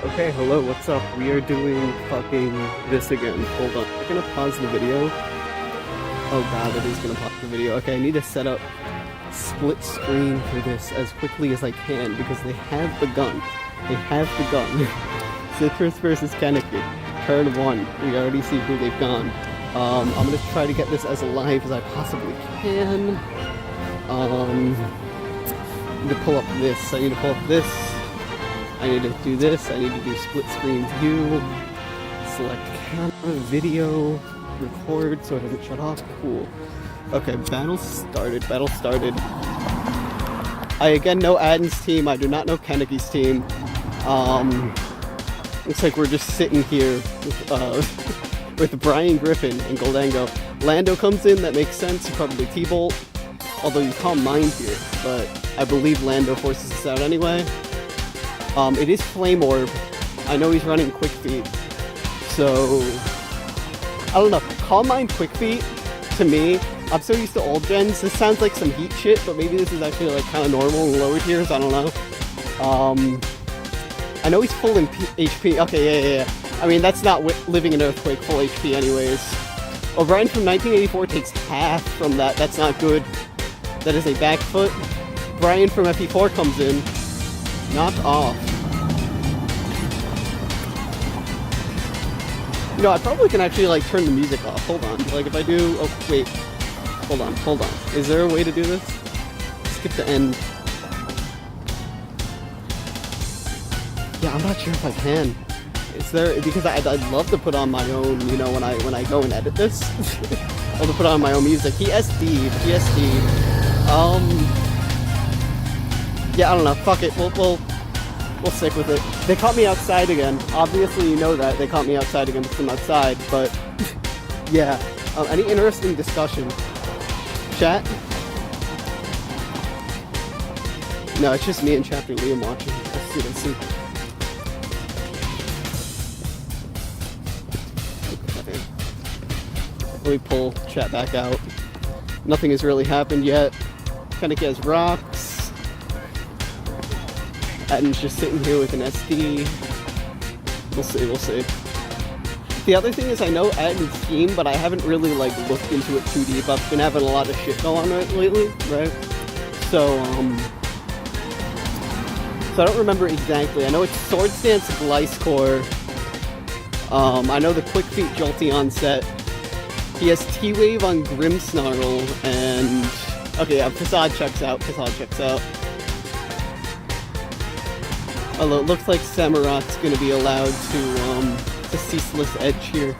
Okay, hello, what's up? We are doing fucking this again. Hold on. We're gonna pause the video. Oh god, it is gonna pause the video. Okay, I need to set up split screen for this as quickly as I can because they have the gun. They have the gun. Citrus versus Kaneki. Turn 1. We already see who they've gone. I'm gonna try to get this as live as I possibly can. I need to pull up this. I need to pull up this. I need to do this. I need to do split screen view. Select camera, video, record so it doesn't shut off. Cool. Okay, battle started. Battle started. I again know Adden's team. I do not know Kaneki's team. Looks like we're just sitting here with Brian Griffin and Goldango. Lando comes in, that makes sense, probably T-Bolt. Although you can't mind here, but I believe Lando forces us out anyway. It is Flame Orb. I know he's running Quick Feet. So, I don't know. Calm Mind Quick Feet, to me, I'm so used to old gens. This sounds like some heat shit, but maybe this is actually like kind of normal in lower tiers. I don't know. I know he's full in HP. Okay, yeah. I mean, that's not living in Earthquake full HP anyways. O'Brien from 1984 takes half from that. That's not good. That is a back foot. Brian from FP4 comes in. Knock off. You know, I probably can actually, like, turn the music off. Hold on. Like, if I do... Oh, wait. Hold on. Is there a way to do this? Skip the end. Yeah, I'm not sure if I can. Is there... Because I'd love to put on my own, you know, when I go and edit this. I'll have to put on my own music. He SD'd. Yeah, I don't know. Fuck it. We'll stick with it. They caught me outside again. Obviously, you know that. They caught me outside again because I'm outside. But, yeah. Any interesting discussion? Chat? No, it's just me and Chapter Liam watching. Let's see. Okay. Let me pull chat back out. Nothing has really happened yet. Kaneki has rocks. Adden's just sitting here with an SD. We'll see. The other thing is I know Adden's team, but I haven't really like looked into it too deep. I've been having a lot of shit going on lately, right? So I don't remember exactly. I know it's Swords Dance Glycecore. I know the Quick Feet Jolteon set. He has T-Wave on Grimmsnarl and... Okay, yeah, Facade checks out. Although it looks like Samurot's gonna be allowed to Ceaseless Edge here.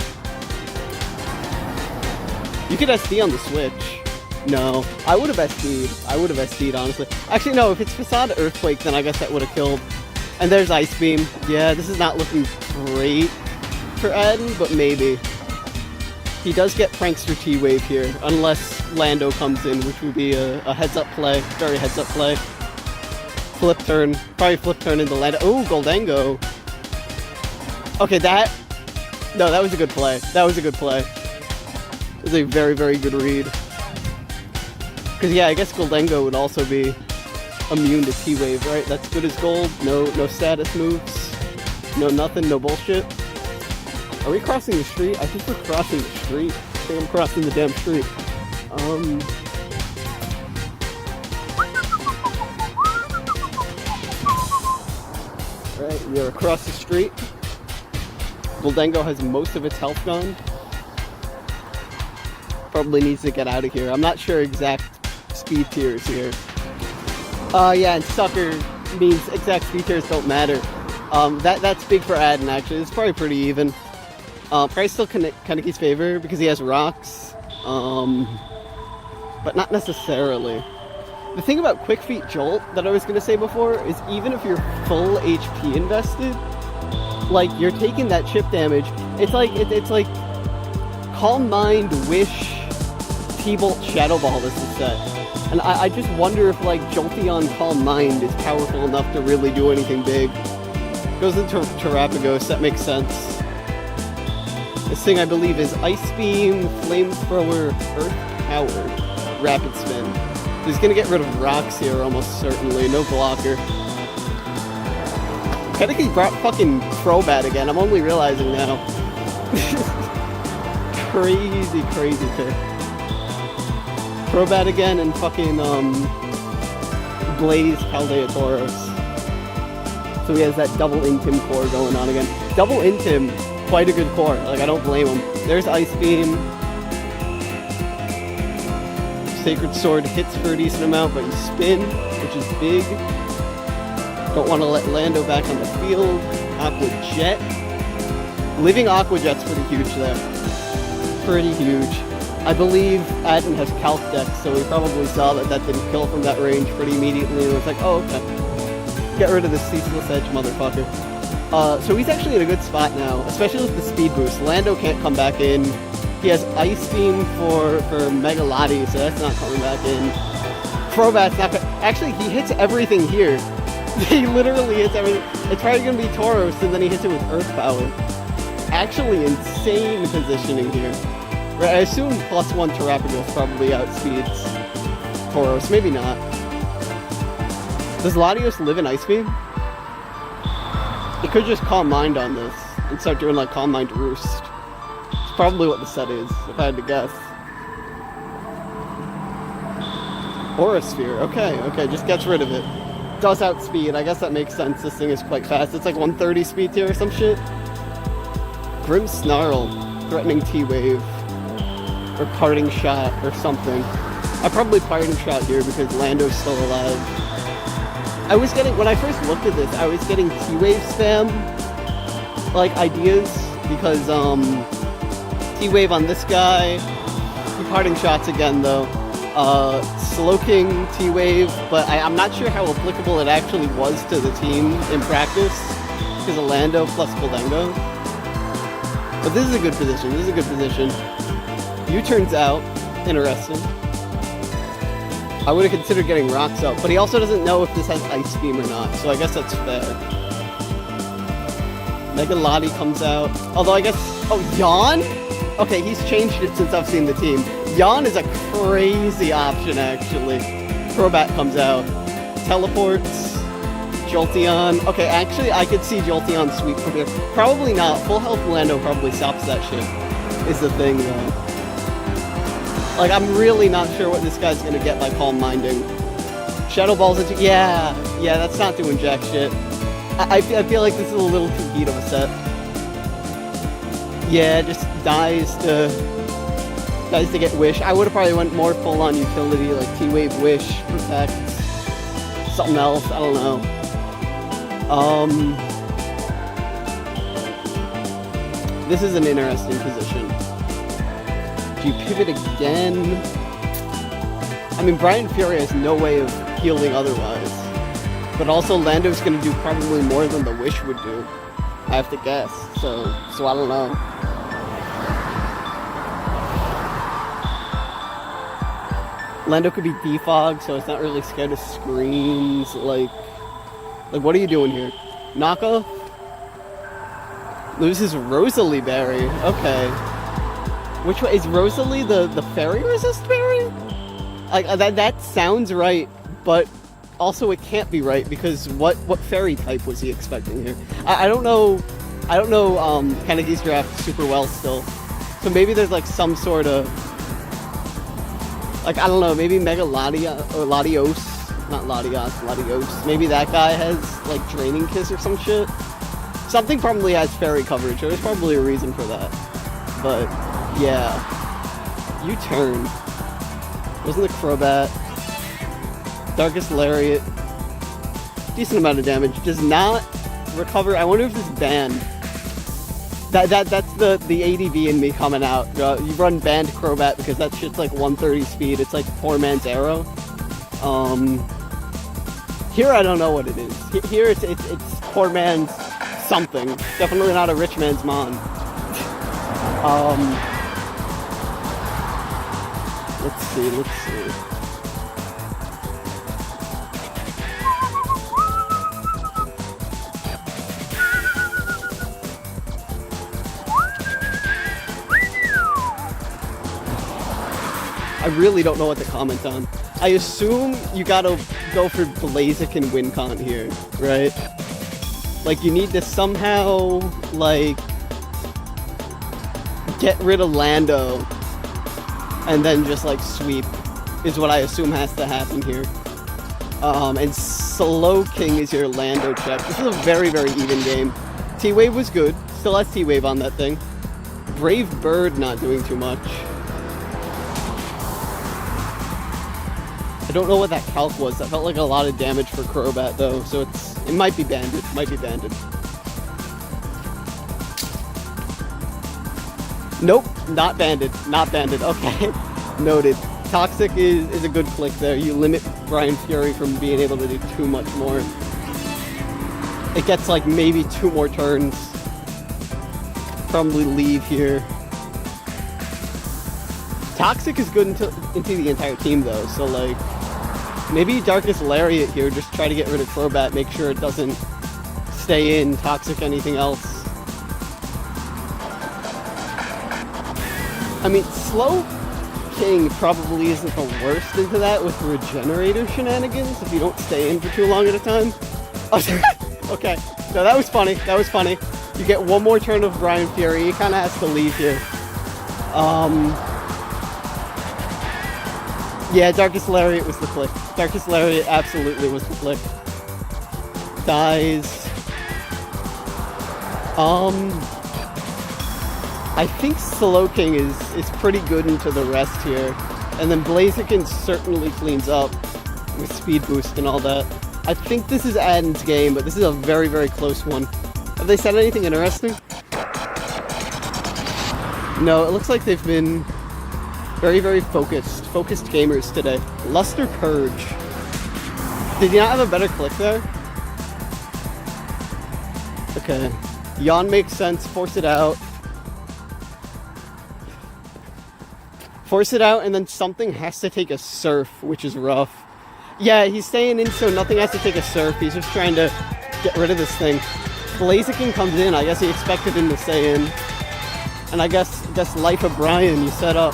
You could SD on the Switch. No, I would have SD'd, honestly. Actually, no, if it's Facade Earthquake, then I guess that would have killed. And there's Ice Beam. Yeah, this is not looking great for Adden, but maybe. He does get Prankster T-Wave here, unless Lando comes in, which would be a heads-up play. Very heads-up play. Flip turn. Probably flip turn into Lando. Oh, Goldango. Okay, that was a good play. It was a very, very good read. Because, yeah, I guess Goldango would also be immune to T-Wave, right? That's good as gold. No status moves. No nothing, no bullshit. Are we crossing the street? I think we're crossing the street. I think I'm crossing the damn street. Right, we are across the street. Goldango has most of its health gone. Probably needs to get out of here. I'm not sure exact speed tiers here. Yeah, and Sucker means exact speed tiers don't matter. That's big for Adden, actually. It's probably pretty even. Probably still Kaneki's favor because he has rocks. But not necessarily. The thing about Quick Feet Jolt that I was going to say before is even if you're full HP invested, like, you're taking that chip damage. It's like Calm Mind, Wish, T-Bolt, Shadow Ball this is set. And I just wonder if, like, Jolteon Calm Mind is powerful enough to really do anything big. Goes into Terrapagos, that makes sense. This thing, I believe, is Ice Beam, Flamethrower, Earth Power, Rapid Spin. He's gonna get rid of rocks here, almost certainly. No blocker. Pedicure brought fucking Crobat again. I'm only realizing now. Crazy pick. Crobat again and fucking Blaze Paldea Tauros. So he has that double Intim core going on again. Double Intim, quite a good core. Like, I don't blame him. There's Ice Beam. Sacred Sword hits for a decent amount, but you spin, which is big. Don't want to let Lando back on the field. Aqua Jet. Living Aqua Jet's pretty huge there. Pretty huge. I believe Adden has Calc Dex, so we probably saw that that didn't kill from that range pretty immediately. It was like, oh, okay. Get rid of this ceaseless edge, motherfucker. So he's actually in a good spot now, especially with the speed boost. Lando can't come back in. He has Ice Beam for Mega Lottie, so that's not coming back in. Crobat's not actually, he hits everything here. He literally hits everything. It's probably going to be Tauros, and then he hits it with Earth Power. Actually insane positioning here. Right, I assume +1 Terapagos probably outspeeds Tauros. Maybe not. Does Latios live in Ice Beam? It could just Calm Mind on this and start doing like Calm Mind Roost. It's probably what the set is, if I had to guess. Aura Sphere. Okay, just gets rid of it. Does outspeed. I guess that makes sense. This thing is quite fast. It's like 130 speed tier or some shit. Grim Snarl. Threatening T-Wave. Or Parting Shot or something. I probably Parting Shot here because Lando's still alive. I was getting, when I first looked at this, I was getting T-Wave spam, like, ideas, because, T-Wave on this guy, Parting Shots again, though, Slowking T-Wave, but I'm not sure how applicable it actually was to the team in practice, because of Lando plus Goldengo. But this is a good position, U-turns out, interesting. I would have considered getting Rocks out, but he also doesn't know if this has Ice Beam or not, so I guess that's fair. Mega Lottie comes out. Although I guess... Oh, Yawn? Okay, he's changed it since I've seen the team. Yawn is a crazy option, actually. Crobat comes out. Teleports. Jolteon. Okay, actually, I could see Jolteon sweep from here. Probably not. Full health Lando probably stops that shit, is the thing, though. Like, I'm really not sure what this guy's gonna get by Calm Minding. Shadow Ball's into... Yeah, that's not doing jack shit. I feel like this is a little too heat of a set. Yeah, just dies to get Wish. I would have probably went more full-on utility, like T-Wave Wish, Protect, something else, I don't know. This is an interesting position. Do you pivot again? I mean, Brian Fury has no way of healing otherwise. But also, Lando's gonna do probably more than the Wish would do. I have to guess. So I don't know. Lando could be defog, so it's not really scared of screens. Like, what are you doing here? Knockoff? Loses Rosalie Berry. Okay. Which one? Is Rosalie the fairy resist berry? Like, that sounds right, but also it can't be right because what fairy type was he expecting here? I don't know Kennedy's draft super well still. So maybe there's like some sort of, like, I don't know, maybe Mega Latia or Latios, not Latios, Latios. Maybe that guy has like Draining Kiss or some shit. Something probably has fairy coverage, or there's probably a reason for that. But yeah, U-turn. Wasn't the Crobat. Darkest Lariat. Decent amount of damage. Does not recover. I wonder if this is banned. That's the ADV in me coming out. You run banned Crobat because that shit's like 130 speed. It's like poor man's arrow. Here I don't know what it is. Here it's poor man's something. Definitely not a rich man's Mon. Let's see. I really don't know what to comment on. I assume you gotta go for Blaziken Wincon here, right? Like, you need to somehow, like, get rid of Lando and then just, like, sweep is what I assume has to happen here. And Slow King is your Lando check. This is a very, very even game. T-Wave was good. Still has T-Wave on that thing. Brave Bird not doing too much. I don't know what that calc was. That felt like a lot of damage for Crobat though, so it might be banded. Might be banded. Nope, not banded. Not banded. Okay, noted. Toxic is a good click there. You limit Brian Fury from being able to do too much more. It gets like maybe 2 more turns. Probably leave here. Toxic is good into the entire team though, so like maybe Darkest Lariat here, just try to get rid of Crobat, make sure it doesn't stay in. Toxic anything else. I mean, Slow King probably isn't the worst into that with Regenerator shenanigans if you don't stay in for too long at a time. Okay, so that was funny. That was funny. You get 1 more turn of Brian Fury. He kind of has to leave here. Yeah, Darkest Lariat was the click. Darkest Lariat absolutely was the click. Dies. I think Slow King is pretty good into the rest here. And then Blaziken certainly cleans up with Speed Boost and all that. I think this is Adden's game, but this is a very, very close one. Have they said anything interesting? No, it looks like they've been very, very focused gamers today. Luster Purge. Did you not have a better click there? Okay. Yawn makes sense. Force it out. Force it out, and then something has to take a Surf, which is rough. Yeah, he's staying in, so nothing has to take a Surf. He's just trying to get rid of this thing. Blaziken comes in. I guess he expected him to stay in. And I guess Life of Brian, you set up.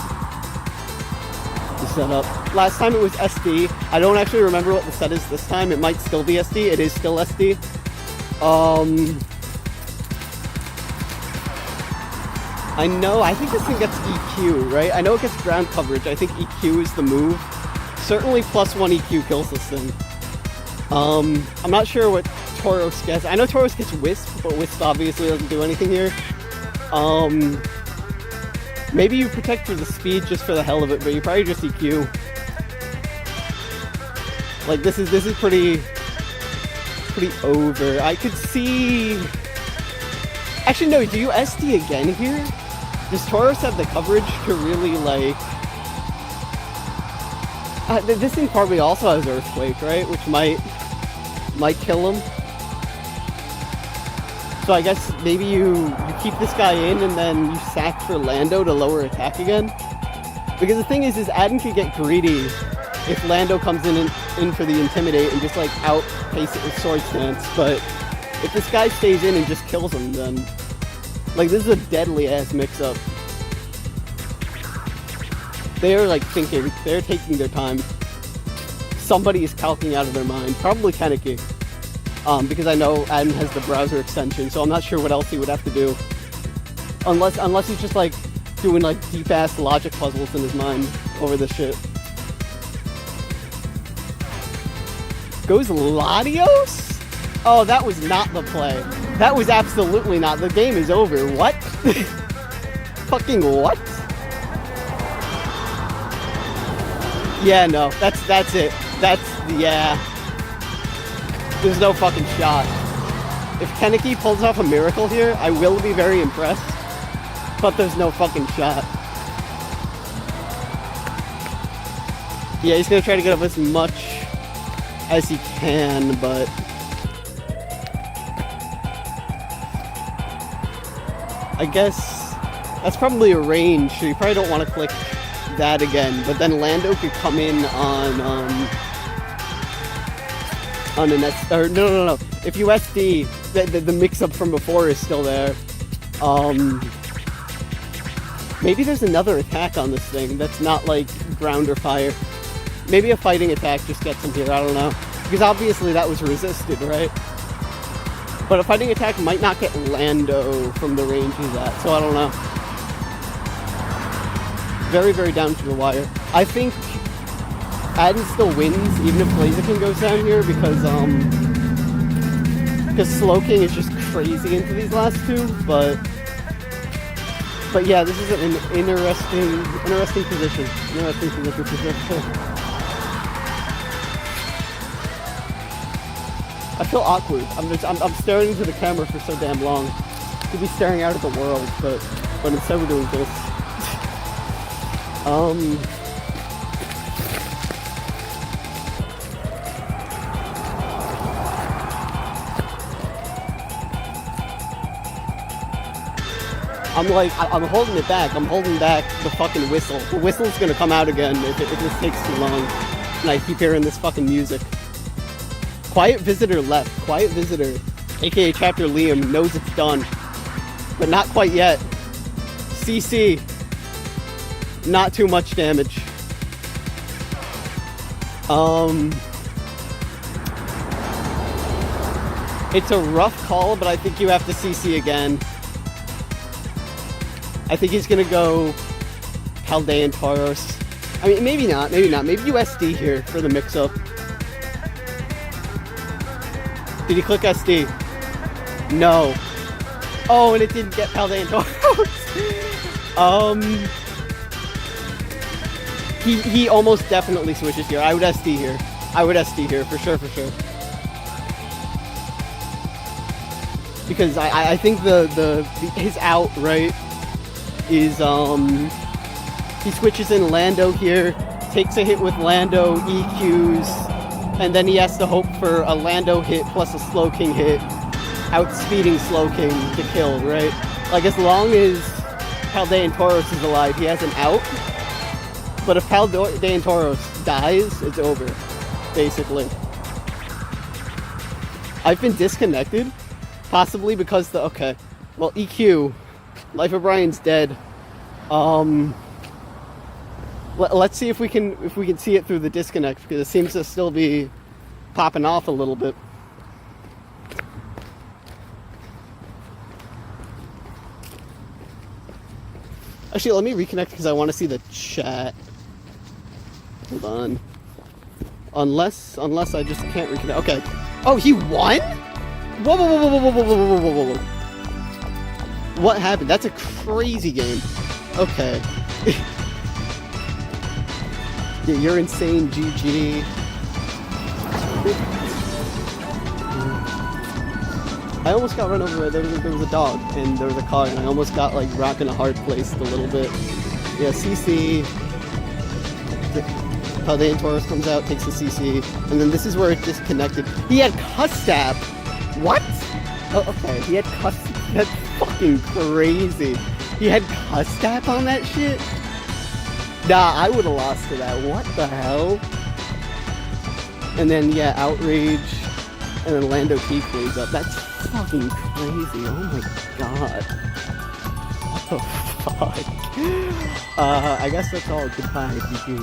Last time it was SD. I don't actually remember what the set is this time. It might still be SD. It is still SD. I think this thing gets EQ, right? I know it gets ground coverage. I think EQ is the move. Certainly +1 EQ kills this thing. I'm not sure what Tauros gets. I know Tauros gets Wisp, but Wisp obviously doesn't do anything here. Maybe you protect for the speed just for the hell of it, but you probably just EQ. Like this is pretty over. I could see. Actually, no. Do you SD again here? Does Tauros have the coverage to really like? This thing probably also has Earthquake, right? Which might kill him. So I guess maybe you keep this guy in and then you sack for Lando to lower attack again. Because the thing is Adden could get greedy if Lando comes in for the Intimidate and just like outpace it with Sword Stance. But if this guy stays in and just kills him, then like this is a deadly ass mix-up. They are like thinking, they're taking their time. Somebody is calcing out of their mind, probably Kaneki. Because I know Adden has the browser extension, so I'm not sure what else he would have to do. Unless he's just like doing like deep ass logic puzzles in his mind over this shit. Goes Latios? Oh, that was not the play. That was absolutely not. The game is over. What? Fucking what? Yeah, no. That's it. Yeah. There's no fucking shot. If Kaneki pulls off a miracle here, I will be very impressed. But there's no fucking shot. Yeah, he's gonna try to get up as much as he can, but I guess that's probably a range, so you probably don't want to click that again. But then Lando could come in on an S, or no. If you SD, the mix-up from before is still there. Maybe there's another attack on this thing that's not like ground or fire. Maybe a fighting attack just gets him here, I don't know. Because obviously that was resisted, right? But a fighting attack might not get Lando from the range he's at, so I don't know. Very, very down to the wire. I think Adden still wins, even if Blaziken goes down here, because Slowking is just crazy into these last two, but yeah, this is an interesting position. Interesting position for sure. I feel awkward. I'm staring into the camera for so damn long. Could be staring out at the world, but instead we're doing this. I'm holding it back. I'm holding back the fucking whistle. The whistle's gonna come out again if this takes too long. And I keep hearing this fucking music. Quiet Visitor left. Quiet Visitor, aka Chapter Liam, knows it's done. But not quite yet. CC. Not too much damage. It's a rough call, but I think you have to CC again. I think he's gonna go Paldean Tauros. I mean, maybe not. Maybe USD here for the mix-up. Did he click SD? No. Oh, and it didn't get Paldean Tauros. He almost definitely switches here. I would SD here. For sure. Because I think his out, right, is he switches in Lando here, takes a hit with Lando, EQs, and then he has to hope for a Lando hit plus a Slowking hit, outspeeding Slowking to kill, right? Like, as long as Paldean Tauros is alive, he has an out. But if Paldean Tauros dies, it's over, basically. I've been disconnected, possibly because okay. Well, EQ, Life of Brian's dead. Let's see if we can see it through the disconnect, because it seems to still be popping off a little bit. Actually, let me reconnect because I want to see the chat. Hold on. Unless I just can't reconnect. Okay. Oh, he won? Whoa. What happened? That's a crazy game. Okay. Yeah, you're insane, GG. I almost got run over. There was a dog and there was a car, and I almost got like rock in a hard place a little bit. Yeah, CC. Paldean Tauros comes out, takes the CC, and then this is where it disconnected. He had Custap. What? Oh, okay. He had Custap. That's fucking crazy. He had Custap on that shit? Nah, I would have lost to that. What the hell? And then, yeah, Outrage, and then Lando Keith plays up. That's fucking crazy. Oh my god. What the fuck? I guess that's all. Goodbye, GG.